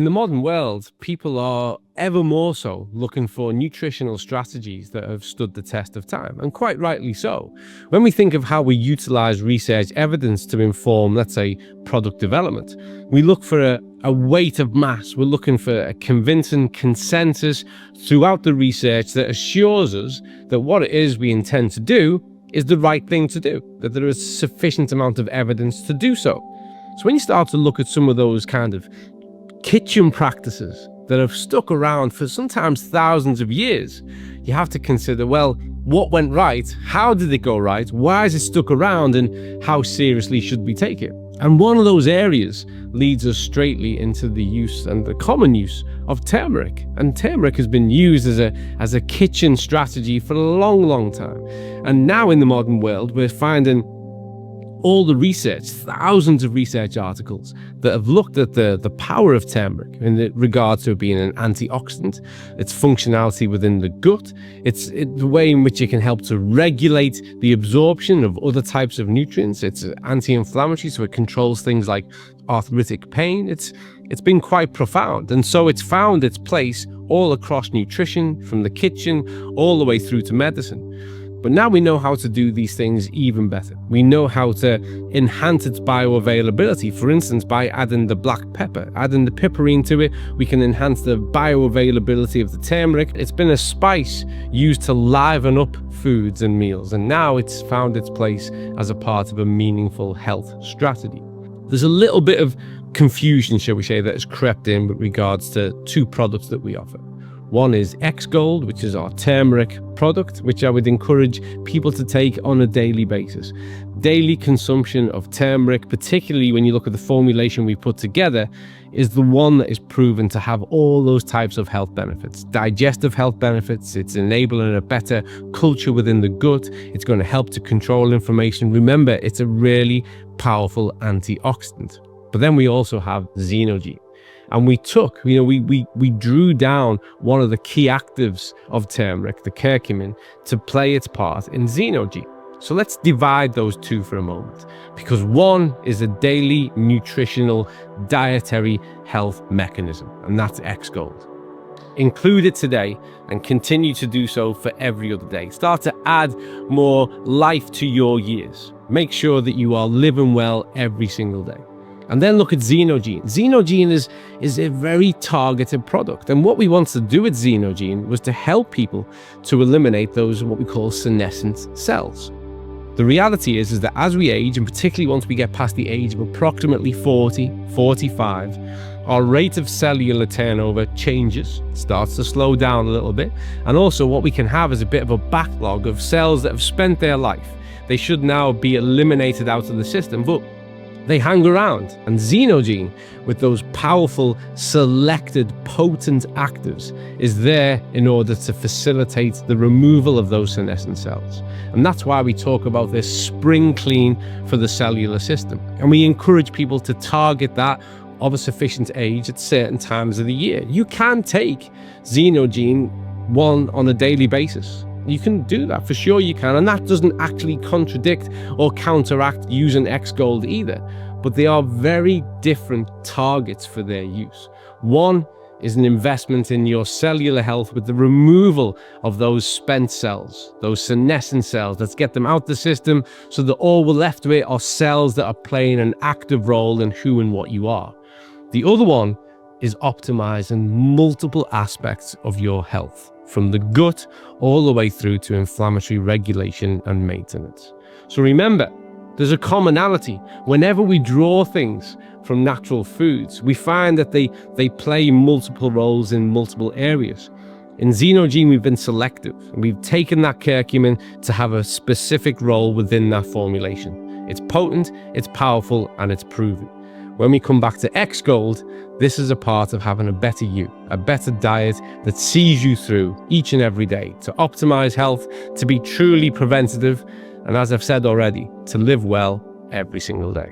In the modern world, people are ever more so looking for nutritional strategies that have stood the test of time, and quite rightly so. When we think of how we utilize research evidence to inform, let's say, product development, we look for a weight of mass. We're looking for a convincing consensus throughout the research that assures us that what it is we intend to do is the right thing to do, that there is sufficient amount of evidence to do so. So when you start to look at some of those kind of kitchen practices that have stuck around for sometimes thousands of years, you have to consider, well, what went right? How did it go right? Why is it stuck around? And how seriously should we take it? And one of those areas leads us straightly into the use and the common use of turmeric. And turmeric has been used as a kitchen strategy for a long time. And now in the modern world, we're finding all the research, thousands of research articles that have looked at the power of turmeric in regards to it being an antioxidant, its functionality within the gut, the way in which it can help to regulate the absorption of other types of nutrients. It's anti-inflammatory, so it controls things like arthritic pain. It's been quite profound, and so it's found its place all across nutrition, from the kitchen all the way through to medicine. But now we know how to do these things even better. We know how to enhance its bioavailability. For instance, by adding the black pepper, adding the piperine to it, we can enhance the bioavailability of the turmeric. It's been a spice used to liven up foods and meals, and now it's found its place as a part of a meaningful health strategy. There's a little bit of confusion, shall we say, that has crept in with regards to two products that we offer. One is XGold, which is our turmeric product, which I would encourage people to take on a daily basis. Daily consumption of turmeric, particularly when you look at the formulation we put together, is the one that is proven to have all those types of health benefits. Digestive health benefits, it's enabling a better culture within the gut, it's going to help to control inflammation. Remember, it's a really powerful antioxidant. But then we also have ZinoGene. And we drew down one of the key actives of turmeric, the curcumin, to play its part in ZinoGene. So let's divide those two for a moment, because one is a daily nutritional dietary health mechanism, and that's XGold. Include it today and continue to do so for every other day. Start to add more life to your years. Make sure that you are living well every single day. And then look at ZinoGene. ZinoGene is a very targeted product. And what we want to do with ZinoGene was to help people to eliminate those what we call senescent cells. The reality is that as we age, and particularly once we get past the age of approximately 40, 45, our rate of cellular turnover changes, starts to slow down a little bit. And also what we can have is a bit of a backlog of cells that have spent their life. They should now be eliminated out of the system, but they hang around. And ZinoGene, with those powerful, selected, potent actives, is there in order to facilitate the removal of those senescent cells. And that's why we talk about this spring clean for the cellular system. And we encourage people to target that of a sufficient age at certain times of the year. You can take ZinoGene one on a daily basis. You can do that, for sure you can, and that doesn't actually contradict or counteract using XGold either, but they are very different targets for their use. One is an investment in your cellular health with the removal of those spent cells, those senescent cells. Let's get them out the system so that all we're left with are cells that are playing an active role in who and what you are. The other one is optimizing multiple aspects of your health, from the gut all the way through to inflammatory regulation and maintenance. So remember, there's a commonality. Whenever we draw things from natural foods, we find that they play multiple roles in multiple areas. In ZinoGene, we've been selective, and we've taken that curcumin to have a specific role within that formulation. It's potent, it's powerful, and it's proven. When we come back to XGold, this is a part of having a better you, a better diet that sees you through each and every day to optimize health, to be truly preventative, and as I've said already, to live well every single day.